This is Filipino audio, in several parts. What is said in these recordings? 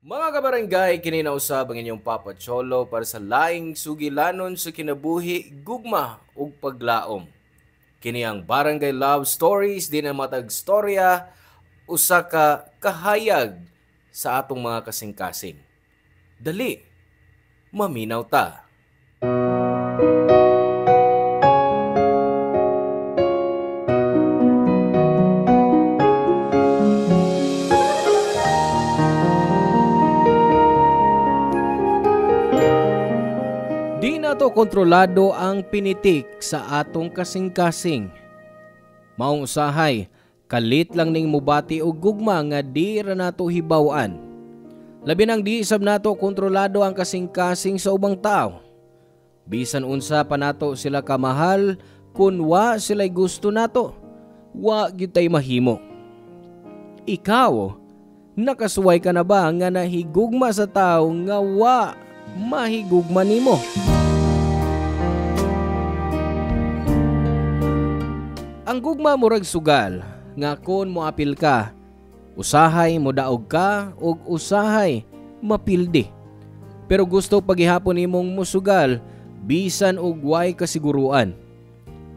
Mga kabarangay, kininausab ang inyong Papa Cholo para sa laing sugilanon sa kinabuhi, gugma ug paglaom. Kini ang Barangay Love Stories din ang matag storya usa ka kahayag sa atong mga kasing-kasing. Dali, maminaw ta. Di nato kontrolado ang pinitik sa atong kasing-kasing. Maong usahay, kalit lang ning mubati og gugma nga di ra nato hibaw-an. Labi nang di sab nato kontrolado ang kasing-kasing sa ubang tao. Bisan unsa pa nato sila kamahal, kun wa sila'y gusto nato, wa gyud tay mahimo. Ikaw, nakasuway ka na ba nga nahigugma sa tao nga wa mahigugma nimo? Ang gugma murag sugal nga kon moapil ka, usahay modaog ka ug usahay mapildi. Pero gusto paghihapon nimong musugal bisan og way kasiguruan.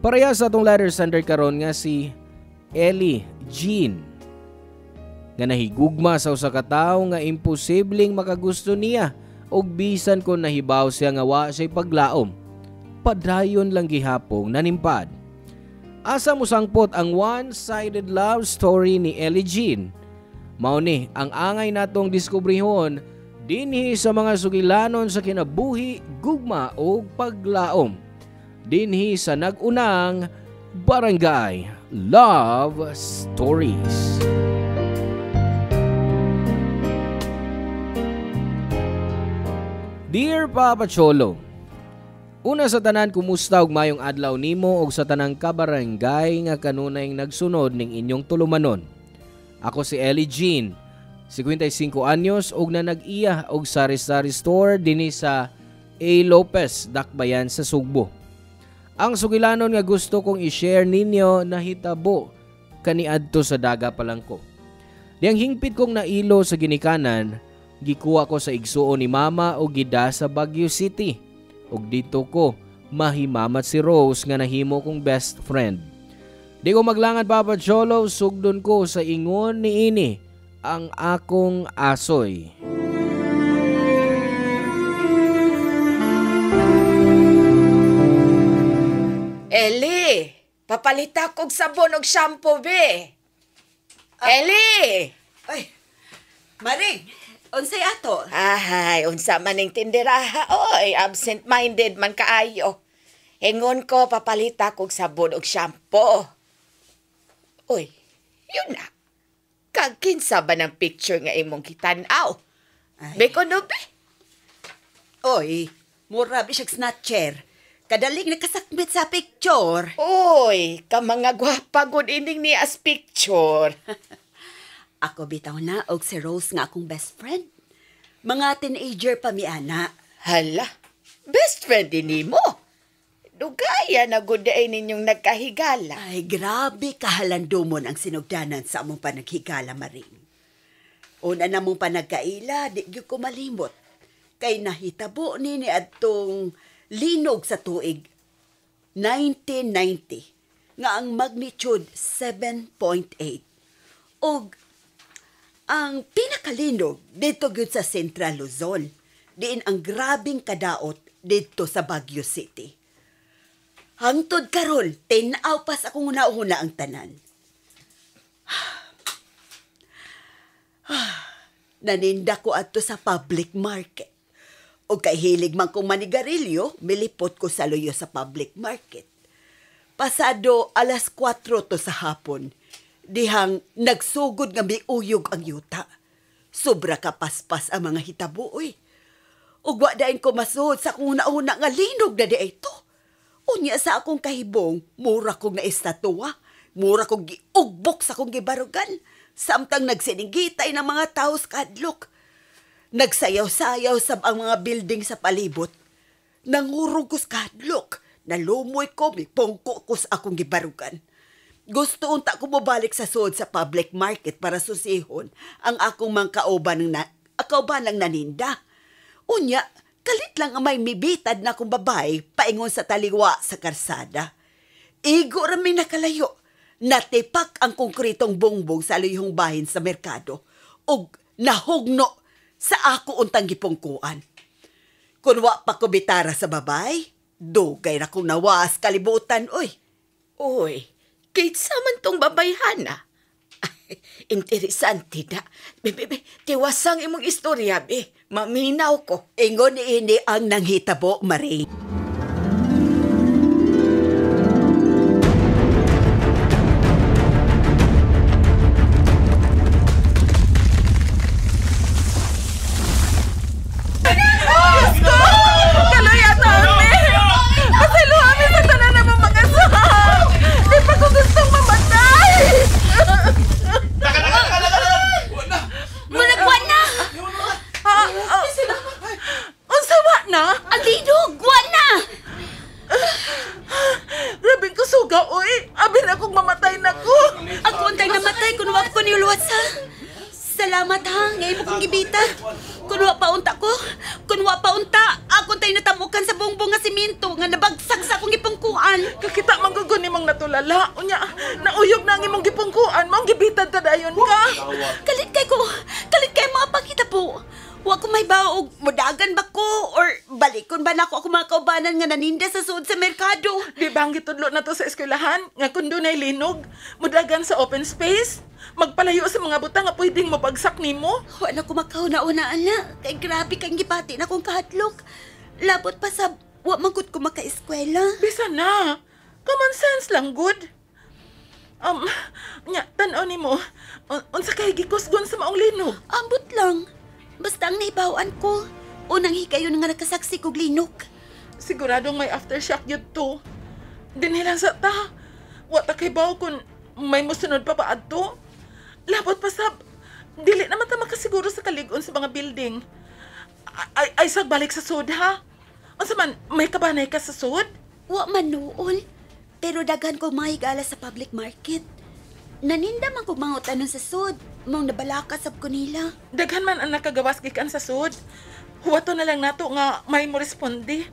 Pareha sa atong letter sender karon nga si Ellie Jean nga nahigugma sa usa ka tawo nga imposibleng makagusto niya og bisan kon nahibaw siya nga wa siya paglaom. Padayon lang gihapong nanimpad. Asa mo sangpot ang one-sided love story ni Ellie Jean? Mao ni ang angay natong diskubrihon dinhi sa mga sugilanon sa kinabuhi, gugma o paglaom. Dinhi sa nag-unang Barangay Love Stories. Dear Papa Cholo, una sa tanan, kumusta ug mayong adlaw nimo ug sa tanang kabarangay nga kanunay nagsunod ning inyong tulumanon. Ako si Ellie Jean, 55 anyos ug na nag-iya og sari-sari store dinhi sa A. Lopez, Dakbayan sa Sugbo. Ang sugilanon nga gusto kong i-share ninyo nahitabo kaniadto sa daga pa lang ko. Diyang hingpit kong nailo sa ginikanan, gikuha ko sa igsuon ni mama o gida sa Baguio City. Ug dito ko mahimamat si Rose nga nahimo kong best friend. Di ko maglangan, Papa Cholo, sugdon ko sa ingon ni ini ang akong asoy. Eli, papalita kog sabon og shampoo, be. Eli! Ay, Maring, unsay ato? Ay, unsa man ning tinderaha, oy, absent-minded man kaayo. Ingon ko papalita kog sabon og shampoo. Oy, yun na. Kaginsa ba ng picture nga imong kitanaw? Beko no, be? Oy, mura bisag snatcher. Kadaling nakasakmit sa picture. Oy, ka mga gwapa gud ining ni as picture. Ako bitaw na og si Rose nga akong best friend. Mga teenager pa mi ana. Hala, best friend din nimo. Dugaya na gud ay ninyong nagkahigala. Ay, grabe kahalandomon ang sinugdanan sa among panaghigala, Maring. Una na mong panagkaila, di gyud ko malimot. Kay nahitabo ni adtong linog sa tuig 1990 nga ang magnitude 7.8. Og ang pinakalinog dito gyud sa Central Luzon, diin ang grabing kadaot dito sa Baguio City. Hangtod karon, tinaw pas akong una-una ang tanan. Naninda ko adto sa public market. O kay hilig man kong manigarilyo, milipot ko sa luyo sa public market. Pasado alas 4 to sa hapon, dihang nagsugod nga miuyog ang yuta. Sobra kapaspas ang mga hitabuoy. Ug wa dain ko masuod sa kung una-una nga linog na di ito. Unya sa akong kahibong, mura kong naistatwa, mura kong giugbok sa akong gibarugan, samtang nagsinigitay ng mga tao sa kadlok. Nagsayaw-sayaw sa ang mga building sa palibot. Nangurog ko sa kadlok, nalumoy ko, mipongko ko sa akong gibarugan. Gusto unta ko mobalik sa sod sa public market para susihon ang akong mga kauban akaw ba nang naninda? Unya, kalit lang ang may mibitad na kong babae paingon sa taliwa sa karsada. Igo rami nakalayo. Natipak ang konkretong bongbong sa aluyong bahin sa merkado ug nahugno sa ako untang gipungkuan. Kung wa pa ko bitara sa babay, dugay na kong nawas kalibutan, oy. Uy, kitsa man tong babayhana. Ay, interesante na. Be, tiwasang imong istorya, be. Maminaw ko. Ingon ini ang nanghitabo, Marie. Salamat ha, ngayon mo kong gibita. Kunwa pa unta ko. Kunwa pa unta, ako tayo natamukan sa bongbong nga siminto nga nabagsak sa akong gipungkuan. Kakita manggugun nimong natulala. Unya, nauyog na ang imong gipungkuan. Mong gibitad ta dayon ka. Kalit kay mga pakita po. Wa ko may baog, mudagan ba ko? Or balikon ba na ako mga kaubanan nga naninda sa suod sa merkado? Di ba ang gitudlo na to sa eskwelahan? Nga kung doon ay linog, mudagan sa open space? Magpalayo sa mga butang nga pwedeng mabagsak nimo? Wa na ko makauna-una, ana. Kay grabe kang gipati na kong kahatlok. Labot pa sa wa magud ko maka-eskwela. Bisa na. Common sense lang, good. Tan-aw nimo. Unsa kay gikusgon sa maong linog? Ambot lang. Basta ang nahibawan ko, unang hikayon nga nakasaksi kog linog. Siguradong may aftershock yun to. Dinilang sa ta. Wa ta kay baw kung may musunod pa ba adto. Labot pa sab. Dili naman ta makasiguro sa kalig-on sa mga building. Ay sagbalik sa sud ha. Unsa man may kabanay ka sa sud? Wa man noon. Pero daghan ko mahigala sa public market. Naninda man kog mangutan sa sud. Mong nabalaka sab ko nila. Daghan man ang nakagawas gikan sa sud. Huwato na lang nato nga may mo responde.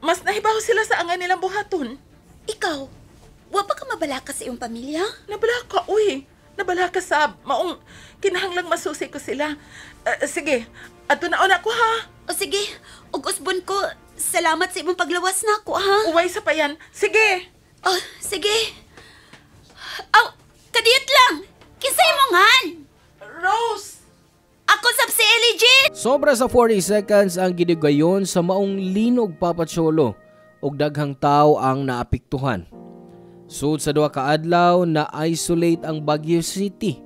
Mas nahibaw sila sa angay nilang buhaton. Ikaw, wa pa ka mabalaka sa iyong pamilya? Nabalaka, uy. Nabalaka sab. Maong kinahanglang masusi ko sila. Sige, ato na ako ha. O sige, ug usbon ko. Salamat sa imong paglawas na ako ha. Uway sa payan. Sige. Oh, sige. Aw, kadiyot lang. Kisay mo ngan. Rose. Ako sab si Ellie Jean. Sobra sa 40 seconds ang gidugayon sa maong linog papatsolo ug daghang tao ang naapektuhan. Sud sa duha ka adlaw na isolate ang Baguio City.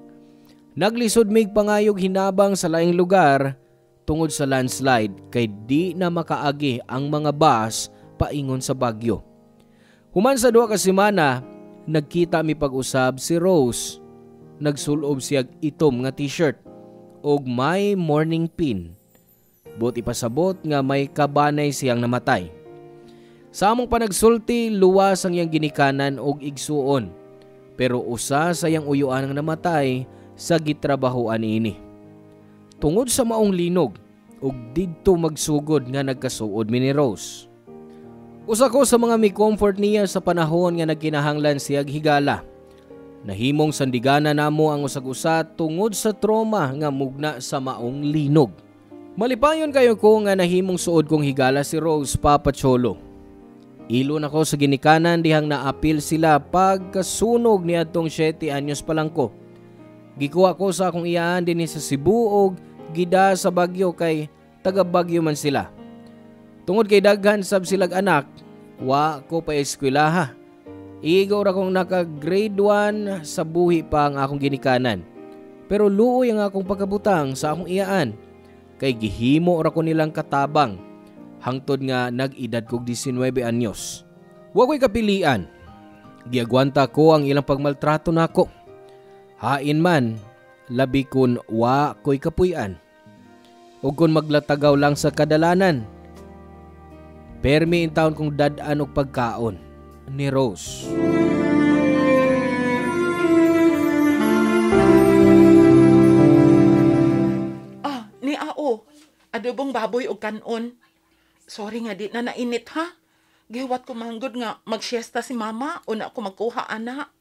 Naglisod mig pangayog hinabang sa laing lugar tungod sa landslide kay di na makaagi ang mga bus paingon sa Baguio. Human sa duha ka semana, nagkita mi pag-usab si Rose. Nagsulob siya itom nga t-shirt og may morning pin. Buti pasabot nga may kabanay siyang namatay. Sa among panagsulti, luwas ang iyang ginikanan og igsuon. Pero usa sa iyang uyuan ang namatay sa gitrabahoan ini. Tungod sa maong linog og didto magsugod nga nagkasuod mi ni Rose. Usa ko sa mga mi-comfort niya sa panahon nga nagkinahanglan siya higala. Nahimong sandigana namo ang usag-usa tungod sa trauma nga mugna sa maong linog. Malipayon kayo ko nga nahimong suod kong higala si Rose Papacholo. Ilo na ko sa ginikanan dihang naapil sila pagkasunog ni atong 7 anyos pa lang ko. Gikuha ko sa akong iyaan din sa Cebu og gida sa Baguio kay taga Baguio man sila. Tungod kay daghan sab silag anak, wa ko pa eskwelaha. Igaw ra kong naka-grade 1 sa buhi pa ang akong ginikanan. Pero luoy ang akong pagkabutang sa akong iyaan. Kay gihimo ra ko nilang katabang. Hangtod nga nag-edad kog 19 anyos. Wa ko'y kapilian. Giagwanta ko ang ilang pagmaltrato nako. Hain man, labi kun wa ko'y kapuy-an. Ug kun maglatagaw lang sa kadalanan. Permi in taon kong dad-an og pagkaon ni Rose. adobong baboy o kanon. Sorry nga di na nainit ha. Gihuwat ko manggod nga magsiesta si mama o na ako magkuha ana.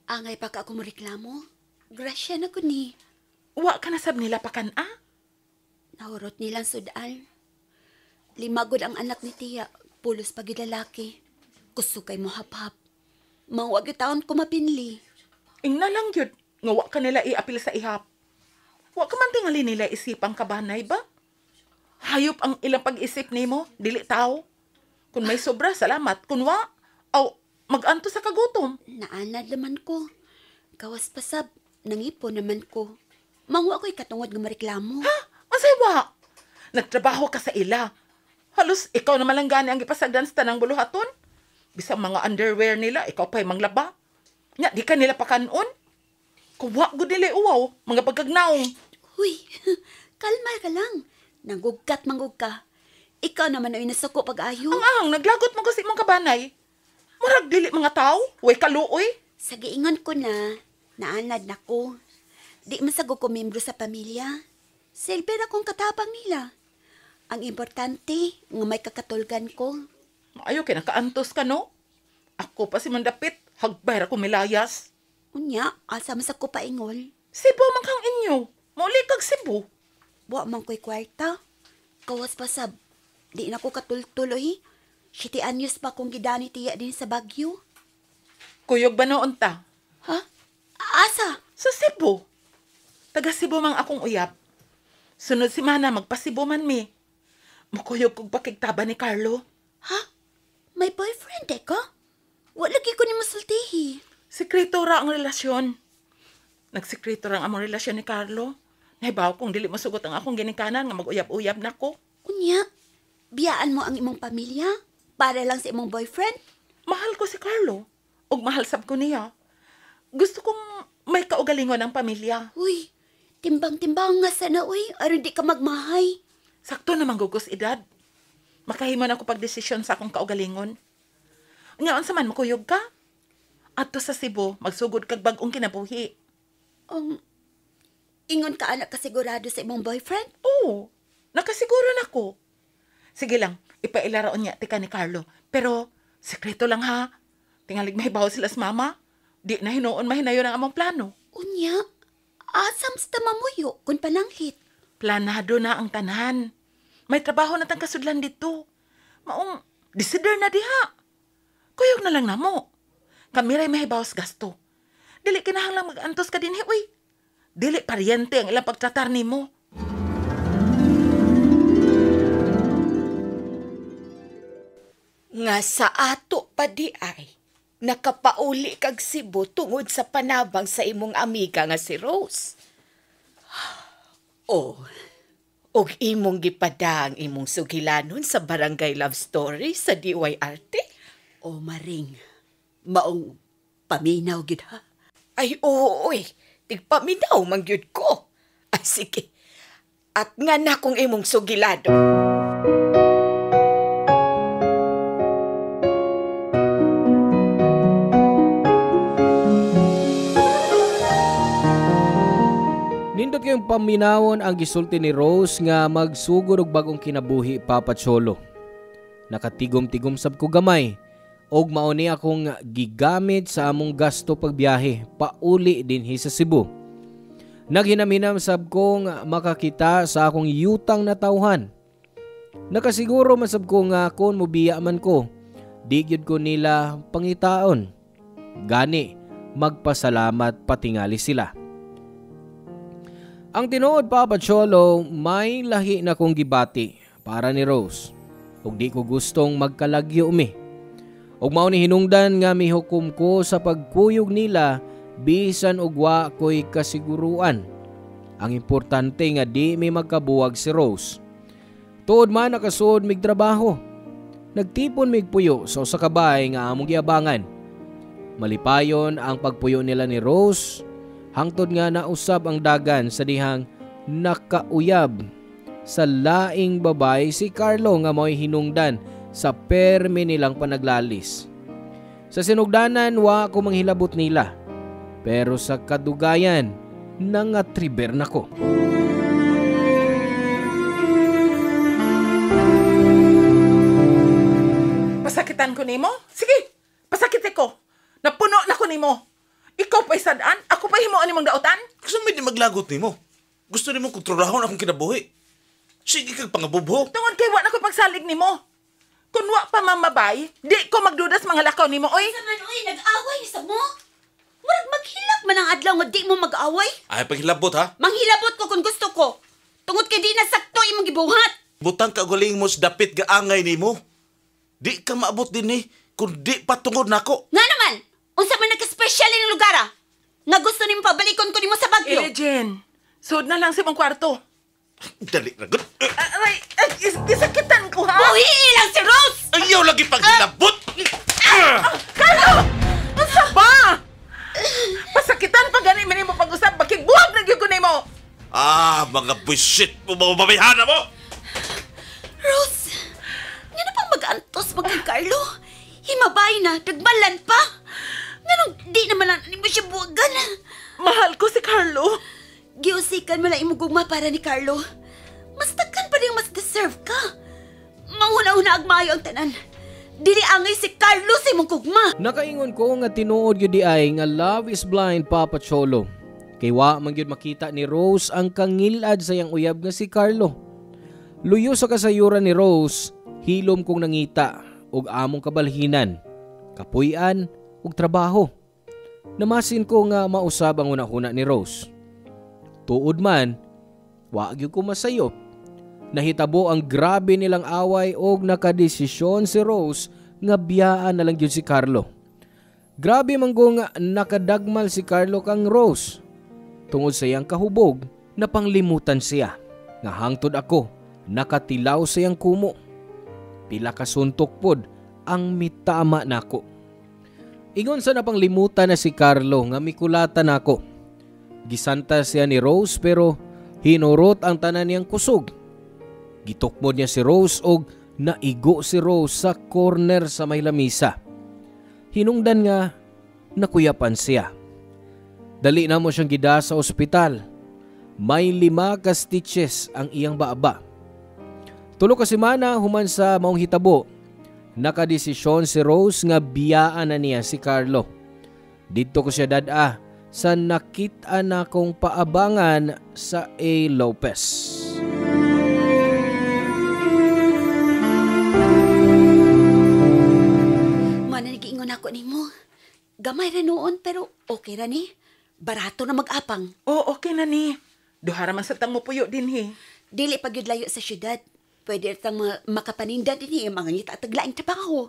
Angay pa ka ako reklamo. Grasya na ko ni. Wa ka na sab nila pakan ah. Nahurot nilang sudan. 5 gud ang anak ni tiya. Pulos pag lalaki. Gusto kay mo hap-hap. Mawag taon ko mapinli. Ingna lang yun. Nga wa ka nila iapil sa ihap. Wa ka man tingali nila isipang kabanay ba? Hayop ang ilang pag-isip nimo, dili tao. Kung may sobra, salamat. Kung wa, aw, mag-anto sa kagutom. Naanad naman ko. Gawas pasab. Nangipon naman ko. Mangwa ko'y katungod nga mareklamo. Ha? Masay wa? Nagtrabaho ka sa ila. Halos ikaw naman lang gani ang ipasagdan sa tanang buluhaton. Bisang mga underwear nila, ikaw pa'y manglaba. Nya, di ka nila pakanon. Kuwa ko nila uwaw, mga pagkagnaong. Huy, kalma ka lang. Nanggugkat manggug ka. Ikaw naman ay nasuko pag-ayo. Ang naglagot mo kasi mong kabanay. Murag dili mga tao, way kaluoy. Sa giingon ko na, naanad na ko. Di masago ko membro sa pamilya. Silbi na kong katapang nila. Ang importante, nga may kakatulgan ko. Maayo kinakaantos ka no? Ako pa si mandapit, hagbayra ko milayas. Unya, asa masag ko paingol. Cebu man kang inyo, mauli kag Cebu. Wa man ko'y kwarta. Kawas pasab. Di na ko katultuloy. 7 anyos pa kong gidani tiya din sa Bagyo. Kuyog ba noon ta? Ha? Asa? Sa Cebu. Taga Cebu mang akong uyab. Sunod si Mana, magpa-Cebu man mi. Mukuyog kong pakigtaba ni Carlo. Ha? May boyfriend ka? Wala lagi ko ni masultihi. Sekreto ra ang relasyon. Nagsekreto ra ang among relasyon ni Carlo. Nahibaw kong dili masugot ang akong ginikanan nga mag-uyab-uyab na ko. Unya, biyaan mo ang imong pamilya para lang sa imong boyfriend? Mahal ko si Carlo. Og mahal sab ko niya. Gusto kong may kaugalingon ang pamilya. Uy, timbang-timbang nga sana, uy. Aron di ka magmahay. Sakto naman gugos edad. Makahimo na ako pagdesisyon sa akong kaugalingon. Ngayon sa man makuyog ka? Adto sa Cebu, magsugod kag bag-ong kinabuhi. Ingon ka anak kasigurado sa imong boyfriend? Oo, nakasiguro na ko. Sige lang, ipailaraon niya tika ni Carlo. Pero, sekreto lang ha. Tingalig mahibaw sila sa mama. Di na hinuon mahinayon ang among plano. Unya, asam sa tamamuyo kung pananghit. Planado na ang tanan. May trabaho na tang kasudlan dito. Maong, desider na diha. Kuyog na lang na mo. Kamiray mahibaw sa gasto. Dili kinahanglang mag-antos ka din, uy. Dili paryente ang ilang pagtratar ni mo. Nga sa ato pa di ay, nakapauli kag Cebu tungod sa panabang sa imong amiga nga si Rose. Oh, Og imong gipada ang imong sugilanon sa Barangay Love Story sa DYRT? oh maring. Maong paminaw gid ha. Ay, oo, oy. Tigpaminaw, mangyud ko. Ay, sige. At nga na kung imong sugilado. Nindot kayong paminawon ang gisulti ni Rose nga magsugod og bagong kinabuhi Papa Cholo. Nakatigom-tigom sab ko gamay. Og mauni akong gigamit sa among gasto pagbiyahe pauli dinhi sa Cebu. Naghinam-hinam sab kong makakita sa akong yutang na tawhan. Nakasiguro man sab ko nga kon mobiya man ko, di gyud ko nila pangitaon. Gani magpasalamat patingali sila. Ang tinuod Papa Cholo, may lahi na kong gibati para ni Rose. Ug di ko gustong magkalagyo umi. Ug mao ni hinungdan nga mihukom ko sa pagkuyog nila bisan og wa ko'y kasiguruan. Ang importante nga di may magkabuwag si Rose. Tuod man nakasuod mig trabaho. Nagtipon mig puyo sa usa ka bahay nga among giabangan. Malipayon ang pagpuyo nila ni Rose hangtod nga nausab ang dagan sa dihang nakauyab sa laing babay si Carlo nga mo'y hinungdan sa permi nilang panaglalis. Sa sinugdanan wa ko manghilabot nila, pero sa kadugayan nangatriber na ko. pasakitan ko nimo? Sige, pasakit ko. Napuno na ko nimo. Ikaw pa isadaan, ako pa himuon nimong dautan. Kasi may di maglagot ni mo. Gusto ni mo kontrolahon akong kinabuhi. Sige kag pangabubho. Tungod kay wa na ko pagsalig nimo. Kung wa pa mamabay, di ko magdudas mga lakaw nimo, oy. Sa man, uy, nag-away sa mo. Murag maghilak man ang adlaw nga di mo mag-away. Ay, paghilabot ha. Manghilabot ko kung gusto ko. Tungod kay di na sakto imong gibuhat. Butang kagaling mo sa dapit gaangay ni mo. Di ka maabot din kung di patungod nako. Nga naman, unsa man nagka-special ining lugar ah? Nga gusto nimo pabalikon ko nimo sa Bagyo. Jen, sud na lang sa imong kwarto. Dali na gud. Aray, isakitan ko ha. Buhi lang si Rose! Ayaw lagi paghilabot. Carlo! Unsa ba? Pasakitan pa gani man mo pag-usap, bakit buwag na gyud ko nimo? Mga bullshit mo, mga babihana mo! Rose, nga na pang mag-antos magkang Carlo. Himabay na, dagmalan pa. Nga nung di naman lang mo siya buwagan. Mahal ko si Carlo. Giusikan mo lang imong gugma para ni Carlo. Mas takan pa rin mas deserve ka. Mauna-una agmayo ang tanan. Dili angay si Carlo sa imong gugma. Nakaingon ko nga tinuod yun di ay nga love is blind, Papa Cholo. Kay wa man gyud makita ni Rose ang kangilad sa iyang uyab nga si Carlo. Luyo sa kasayuran ni Rose, hilom kong nangita og among kabalhinan, kapuy-an ug trabaho. Namasin ko nga mausab ang una-una ni Rose. Tuod man, wa gyud ko masayop. Nahitabo ang grabe nilang away og nakadesisyon si Rose nga biyaan na lang gyud si Carlo. Grabe man ko nga nakadagmal si Carlo kang Rose. Tungod sa iyang kahubog, napanglimutan siya. Nga hangtod ako, nakatilaw sa iyang kumo. Pila ka suntok pod ang mitama nako. Ingon sa napanglimutan na si Carlo nga mikulatan ako. Gisanta siya ni Rose pero hinurot ang tanan niyang kusog. Gitukmod niya si Rose og naigo si Rose sa corner sa may lamisa. Hinungdan nga nakuyapan siya. Dali na mo siyang gida sa ospital. May 5 ka stitches ang iyang baaba. Tulo ka semana human sa maong hitabo, nakadesisyon si Rose nga biyaan na niya si Carlo. Dito ko siya dada sa nakita na kong paabangan sa A. Lopez. Mananigiingon ako nimo. Gamay ra noon pero okay ra ni. Barato na mag-apang. Oh, okay na ni. Duhara man sa tang mo puyo din he. Dili pa gyud layo sa syudad. Pwede ratang makapaninda din mga ngita at taglaing trabaho.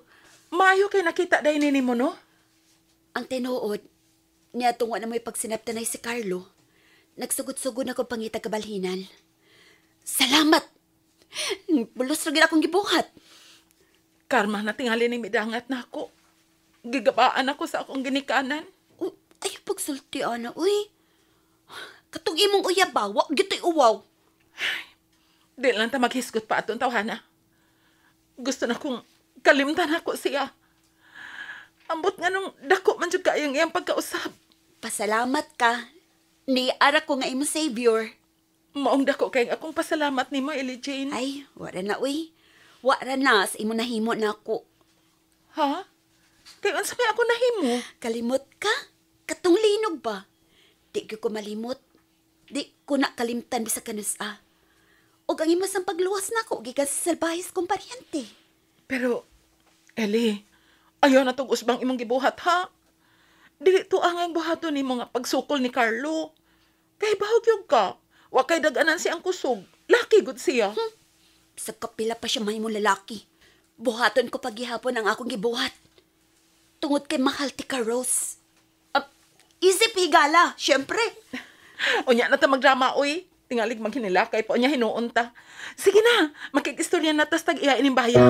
Mayo kay nakita day ni mo no? Ang tinuod, niya tungwa na may pagsinaptanay si Carlo. Nagsugod-sugod ako pangita kabalhinan. Salamat! Bulos rin akong gibuhat. Karma na tingali ni midangat na ako. Gigabaan ako sa akong ginikanan. Ay, pagsulti, ana, uy. Katong imong uyabawa, gito'y uwaw. Di lang ta maghisgot pa atong tawhana. Gusto na kong kalimtan ako siya. Ambot nga nung dako man jud kayang iyang pagkausap. Pasalamat ka. Niara ko nga imong savior. Maong dako kay akong pasalamat nimo, Ellie Jane. Ay, wala na, uy. Wala na, sa imo nahimo na ako. Ha? Kay unsa may ako nahimo? Kalimot ka? Katong linog ba? Di ko malimot. Di ko na kalimtan bisa kanusa. O ang imas ang pagluwas na ko, gikan sa salbahis kong paryente. Pero, Ellie, ayaw na tong usbang imong gibuhat, ha? Dili to ang buhaton nimo nga pagsukol ni Carlo. Kay bahagyog ka. Wa kay daganan siyang kusog. Laki gud siya. Sa kapila pa siya mahimong lalaki. Buhaton ko paghihapon ang akong gibuhat. Tungod kay mahal ti ka, Rose. Isip higala, syempre. Unya na ta magdrama, uy. Tingalig maghinilakay pa unya hinuon ta. Sige na, makikistorya na tas tag-iya ining baya.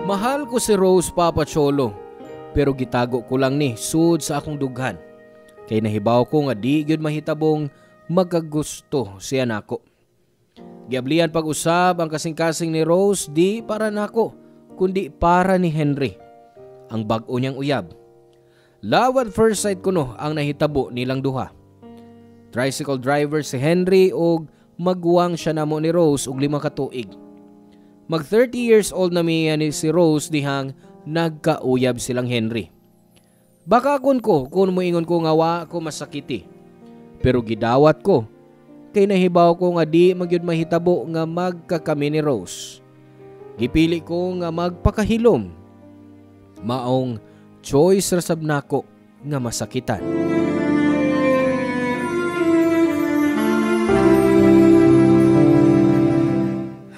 Mahal ko si Rose, Papa Cholo, pero gitago ko lang ni sud sa akong dughan. Kay nahibaw ko nga di gyud mahitabong magagusto siya nako. Giablian pag-usab ang kasing-kasing ni Rose di para nako, kundi para ni Henry, ang bag-o niyang uyab. Love at first sight kuno ang nahitabo nilang duha. Tricycle driver si Henry og magwang siya namo ni Rose og 5 ka tuig. Mag 30 years old na miya ni si Rose dihang nagkauyab silang Henry. Baka kun moingon ko nga wa ko masakiti. Pero gidawat ko kay nahibaw ko nga di magyud mahitabo nga magkakami ni Rose. Gipili ko nga magpakahilom. Maong choice rasab nako nga masakitan.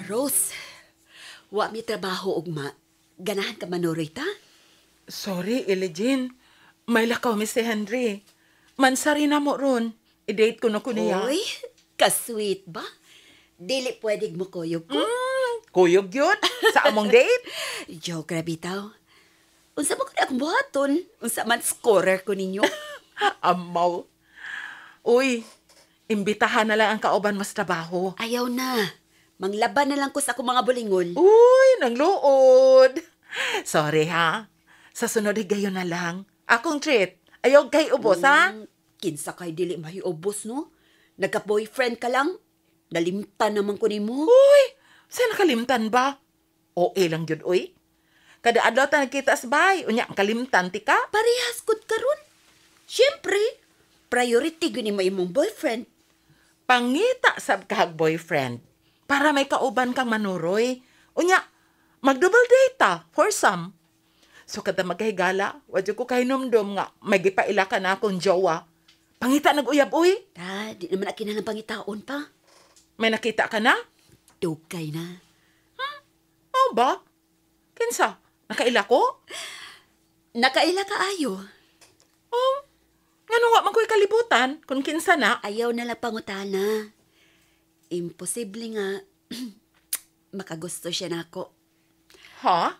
Rose, wa mi trabaho ugma. Ganahan ka manuroy ta? Sorry, Jean. May lakaw mi si Henry. Mansari na mo ron. I-date ko na ko niya. Oy, ka-sweet ba? Dili pwedeng mo kuyog ko. Kuyog yun? Sa among date? Joke ra bitaw. Unsa man ko na akong buhaton? Unsa man scorer ko ninyo? Amaw. Uy, imbitahan na lang ang kauban mo sa trabaho. Ayaw na. Manglaban na lang ko sa akong mga bulingon. Uy, nangluod. Sorry ha. Sa sunod gayon na lang. Akong treat. Ayaw kay ubos ha? Kinsa kay dili mahiubos no? Nagka-boyfriend ka lang? Nalimtan naman ko nimo. Uy, saan nakalimtan ba? OA lang yun, uy. Kada adlaw ta nagkita sa bahay, unya ang kalimtan ti ka? Parehas kod karon. Siyempre, priority gyud nimo imong boyfriend. Pangita sab kahag boyfriend. Para may kauban kang manuroy. Unya, mag-double date ta, for some. So kada maghigala, wadyo ko kay numdum nga may gipaila ka na akong jowa. Pangita nag-uyab, uy. Ta, di naman akina ng pangitaon pa. May nakita ka na? Dugay na. O ba? Kinsa? Nakaila ko? Nakaila ka ayo. Oh, nga nung wa man ko'y kalibutan, kung kinsa na. Ayaw na lang pangutana. Imposible nga makagusto siya nako. Ha?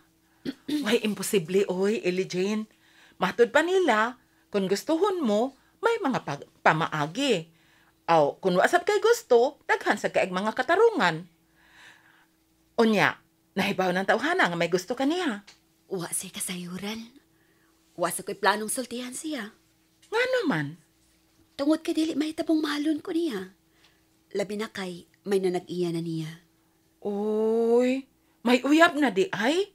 May imposible, oy, Ellie Jane. Matod pa nila, kung gustuhon mo, may mga pamaagi. Aw, kung wasap kay gusto, daghan sa kaig mga katarungan. Unya, nahibaw ng tawhana nga may gusto ka niya. Wa siya kasayuran. Wa sa ko'y planong sultihan siya. Nga naman. Tungod kay dili mahitabong mahalon ko niya. Labi na kay may nanag-iya na niya. Uy, may uyab na di ay?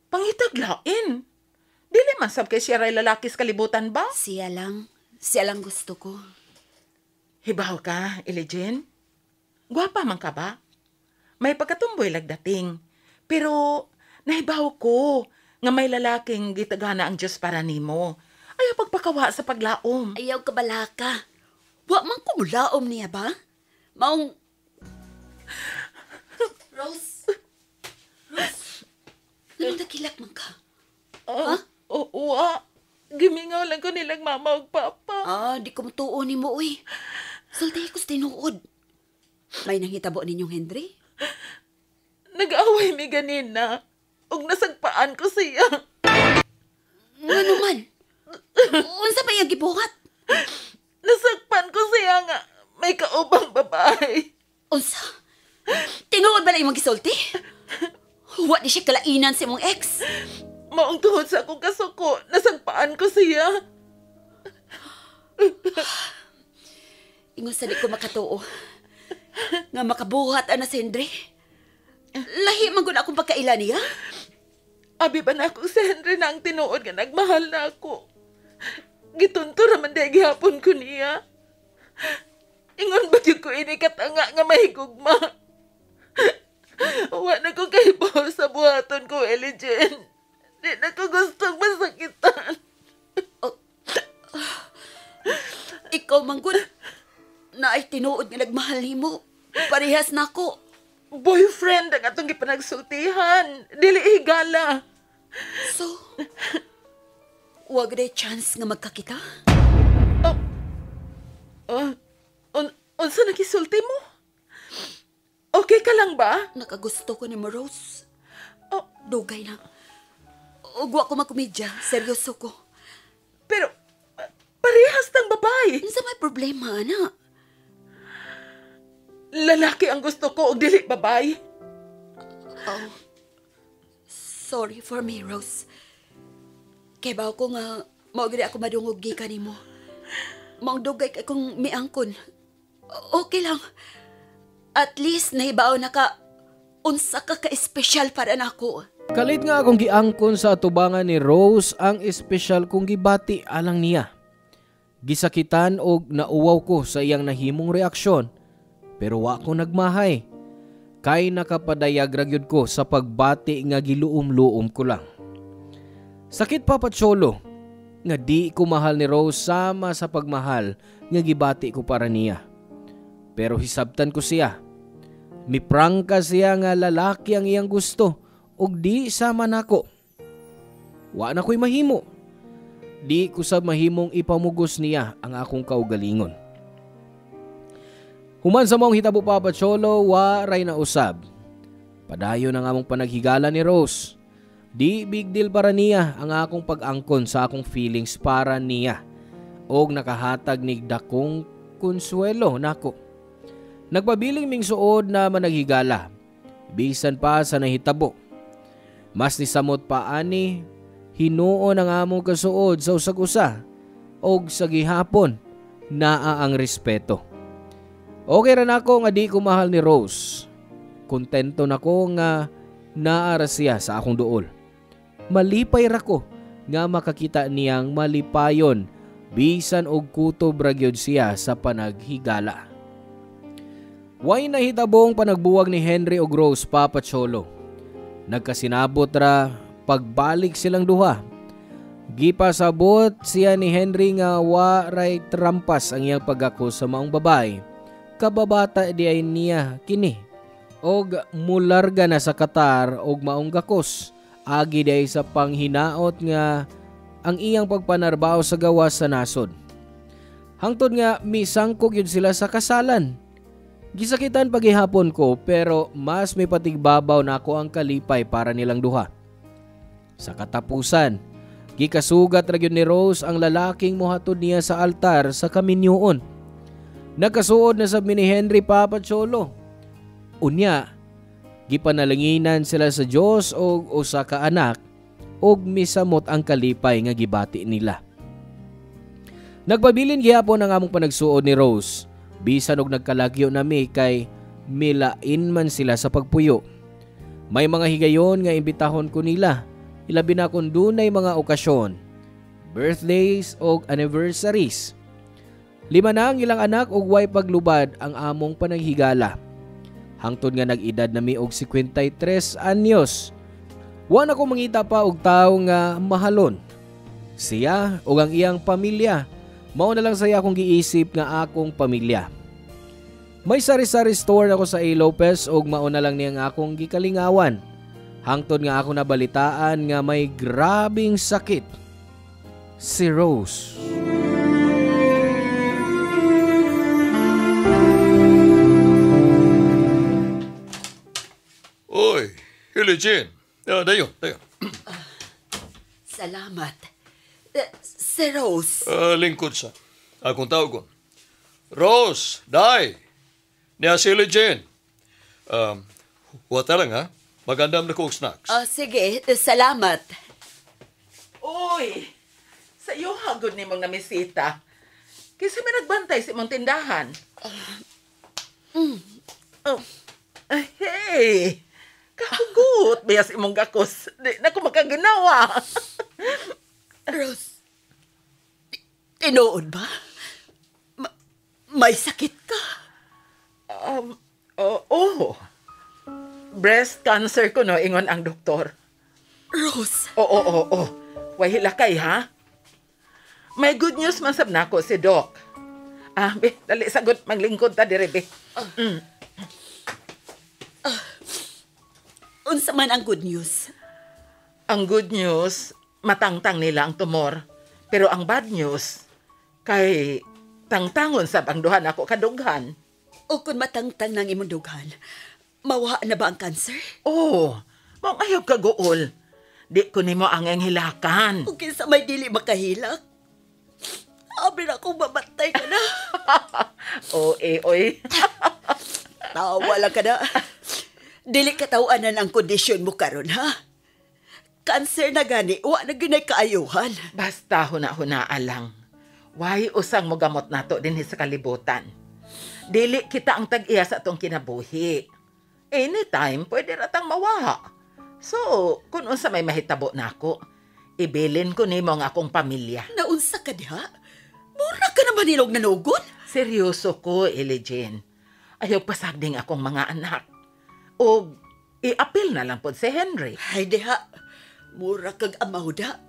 Pangitaglain. Dili man sab kay siya ray lalaki sa kalibutan ba? Siya lang gusto ko. Hibaw ka, Elijin? Gwapa man ka ba? May pagkatumboy lagdating. Pero nahibaw ko nga may lalaking gitagana ang Diyos para nimo. Ayaw pagpakawa sa paglaom. Ayaw ka balaka. Wa man ko mulaom niya ba? Maong... Rose? Anong nakilak man ka? Ha? Wa. Gimingaw lang ko nilang mama ug papa. Di ko matuon ni mo, uy. Sulti ko sa tinuod. May nanghitabo ninyong Henry? Nag-away mi ganina. Ug nasagpaan ko siya. Ano man? Unsa ba yung gibuhat? Nasagpan ko siya nga may kaubang babae. Unsa? Tinuod ba na yung gisulti? Wa di siya kalainan sa imong ex? Maong tuhod sa akong kasuko, nasagpaan ko siya. Ingon sa di ko makatuo. Nga makabuhat ana si Henry. Lahi man gud akong pagkaila niya. Abi ba na ako si Henry na ang tinuod nga nagmahal na ako. Gituntura man day gihapon ko niya. Ingon ba yun ko inikatanga nga mahigugma? Wa na ko kaibaw sa buhaton ko, Elijin. Di na ko gustong masakitan. Ikaw manggod na ay tinuod nga nagmahal nimo. Parehas na ako. Boyfriend ang atong gipanagsultihan. Dili higala. So, wag na chance nga magkakita? Unsa nagisulti mo? Okay ka lang ba? Nakagusto ko ni mo, Rose. Oh, Dugay na. Ugwa ko magkomedya. Seryoso ko. pero parehas ng babae. Unsa may problema, ana? Lalaki ang gusto ko o dili babae. Sorry for me, Rose. Kay ba ko nga Mao gid ako madungog gikan nimo. Maong dugay kay kung miangkon. Okay lang. At least nahibaw na ka unsa ka ka-espesyal para nako. Kalit nga akong giangkon sa atubangan ni Rose ang espesyal kong gibati alang niya. Gisakitan og nauwaw ko sa iyang nahimong reaksyon, pero wa ko nagmahay. Kay nakapadayag ra gyud ko sa pagbati nga giluom-luom ko lang. Sakit pa Patsyolo nga di ko mahal ni Rose sama sa pagmahal nga gibati ko para niya. Pero hisabtan ko siya. Miprangka siya nga lalaki ang iyang gusto ug di sama nako. Wa na ko'y mahimo. Di ko sab mahimong ipamugos niya ang akong kaugalingon. Human sa maong hitabo pa Patsyolo, waray na usab. Padayon ang among panaghigala ni Rose. Di big deal para niya ang akong pag-angkon sa akong feelings para niya og nakahatag nig dakong konsuelo nako. Nagpabiling ming suod na managhigala, bisan pa sa nahitabo. Mas ni samot pa ani, hinuon ang among kasuod sa usag-usa og sa gihapon naa ang respeto. Okay ra nako nga di ko mahal ni Rose. Kontento nako nga naara siya sa akong duol. Malipay ra ko nga makakita niyang malipayon bisan og kutob ra gyud siya sa panaghigala. Way nahitabong panagbuwag ni Henry og Rose pa Patsyolo. Nagkasinabot ra pagbalik silang duha. Gipasabot siya ni Henry nga waray trampas ang iyang pagako sa maong babae. Kababata di ay niya kini. Og mularga na sa Qatar og maong gakos. Agi di ay sa panghinaot nga ang iyang pagpanarbaho sa gawas sa nasod. Hangtod nga misangkog yun sila sa kasalan. Gisakitan paghihapon ko pero mas may patigbabaw na ako ang kalipay para nilang duha. Sa katapusan, gikasugat ra gyud ni Rose ang lalaking mohatod niya sa altar sa kaminyoon. Nagkasuod na sab ni Henry pa Patsyolo. Unya, gipanalanginan sila sa Dios og usa ka anak og misamot ang kalipay nga gibati nila. Nagpabilin gihapon ang among panagsuod ni Rose. Bisan og nagkalagyo nami kay milain man sila sa pagpuyo. May mga higayon nga imbitahon ko nila, ilabi na kung dunay mga okasyon, birthdays o anniversaries. 5 na ang ilang anak og way paglubad ang among panaghigala. Hangtod nga nag-edad nami og 53 anyos. Wa na ko mangita pa og tawo nga mahalon. Siya o ang iyang pamilya, mao na lang saya akong giisip nga akong pamilya. May sari-sari store ako sa A. Lopez og mao na lang niyang akong gikalingawan. Hangtod nga ako nabalitaan nga may grabing sakit. Si Rose. Oy, Jean. Dayon. Salamat. Si Rose. Lingkod sa. Akong tawag ko. Rose, day. Niya si Jean. Wata lang ha. Magandam na kong snacks. Sige, salamat. Uy, sa iyo hagod ni mong namisita. Kasi may nagbantay sa imong tindahan. Hey, kahugot. Bayas imong gakos. Di na ko makaganawa. Rose, tinuod ba? May sakit ka? Oo. Breast cancer ko no, ingon ang doktor. Rose. Oo. Way hilakay ha? May good news man sab nako si Doc. Be, dali sagot maglingkod ta dire be. Unsa man ang good news? Ang good news, matangtang nila ang tumor. Pero ang bad news, kay tangtangon sab ang duha nako kadughan. O kung matangtang ng imong dughan, mawa na ba ang cancer? Oo, mong ayaw kagool. Di ko nimo ang hilakan. O kinsa may dili makahilak? Abi na akong mamatay ka na. Oy. Tawa lang ka na. Dili katawanan ang kondisyon mo karon ha? cancer na gani, wa na ginay kaayuhan. Basta huna-hunaa lang. Why usang mo gamot nato din sa kalibutan. Dili kita ang tag-iya sa atong kinabuhi. Anytime, pwede ratang mawa. So, kung unsa may mahitabo nako, ibilin ko nimo ang akong pamilya. Naunsa ka diha? Mura ka naman nilog nanugon? Seryoso ko, Elijin. Ayaw pasagding akong mga anak. O, i-apil na lang po si Henry. Ay diha, mura kag amawda.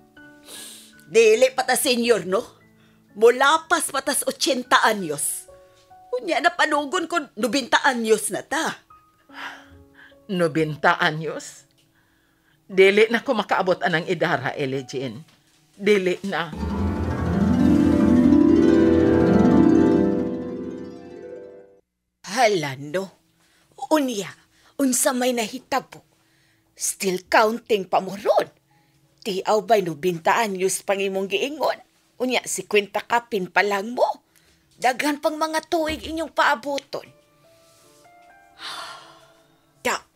Dili pata senior, no? Mulapas patas 80 anyos. Unya na panugon ko 90 anyos na ta. 90 anyos? Dili na ko makaabot anang idara, Elijin. Dili na. Hala no. Unya, unsa may nahitabo. Still counting pa mo ron. Tiaw ba'y 90 anyos pang imong giingon? Unya, 50 kapin pa lang mo. Daghan pang mga tuig inyong paaboton.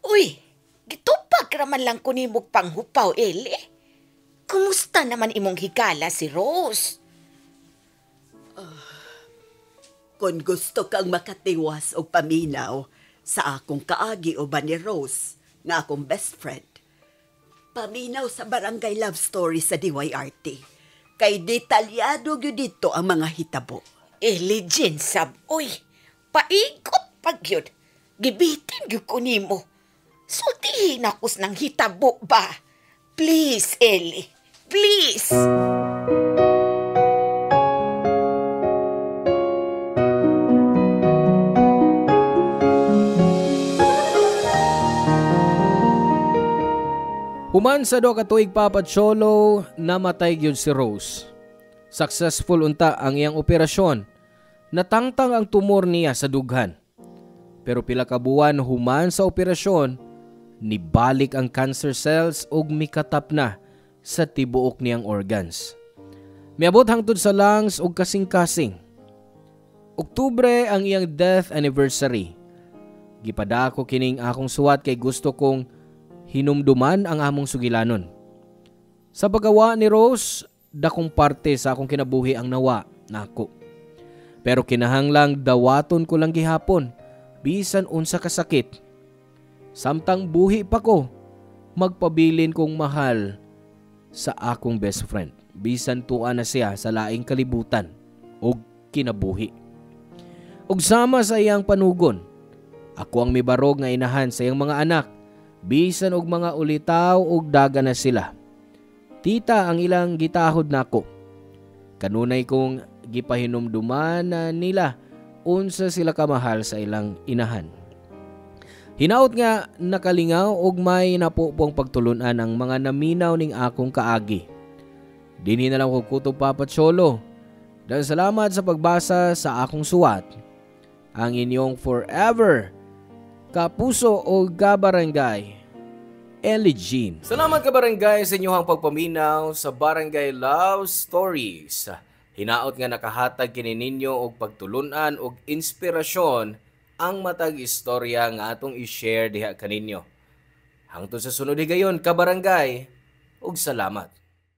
Uy, gitupag raman lang kunimog panghupaw, Eli. Kumusta naman imong higala si Rose? Kung gusto kang makatiwas o paminaw sa akong kaagi o ba ni Rose, nga akong best friend, paminaw sa Barangay Love Story sa DYRT. Kay detalyado gyud dito ang mga hitabo. Elijin sab, uy, paigot pag yun. Gibitin gyud ko nimo. Sultihin akos ng hitabo ba? Please, Eli. Please. Human sa do katuig papatsolo, namatay gyud si Rose. Successful unta ang iyang operasyon. Natangtang ang tumor niya sa dughan. Pero pila ka buwan human sa operasyon, nibalik ang cancer cells ug mikatap na sa tibuok niyang organs. Miabot hangtod sa lungs ug kasing-kasing. Oktubre ang iyang death anniversary. Gipadako kining akong suwat kay gusto kong hinumduman ang among sugilanon. Sa paggawa ni Rose, dakong parte sa akong kinabuhi ang nawa nako. Pero kinahanglang dawaton ko lang gihapon, bisan unsa kasakit. Samtang buhi pa ko, magpabilin kong mahal sa akong best friend. Bisan tuwa na siya sa laing kalibutan o kinabuhi. Ug sama sa iyang panugon, ako ang mibarog nga inahan sa iyang mga anak. Bisan og mga ulitaw og daga na sila. Tita ang ilang gitahod nako. Kanunay kong gipahinumduman na nila unsa sila kamahal sa ilang inahan. Hinaot nga nakalingaw og may napupong pagtulunan ang mga naminaw ning akong kaagi. Dinhi na lang ko kutob papatsolo. Dahil salamat sa pagbasa sa akong suwat. Ang inyong forever kapuso o kabarangay, Elijin. Salamat kabarangay sa inyong pagpaminaw sa Barangay Love Stories. Hinaot nga nakahatag kini ninyo og pagtulunan og inspirasyon ang matag istorya nga atong i-share diha kaninyo. Hangtod sa sunod higayon kabarangay, ug salamat.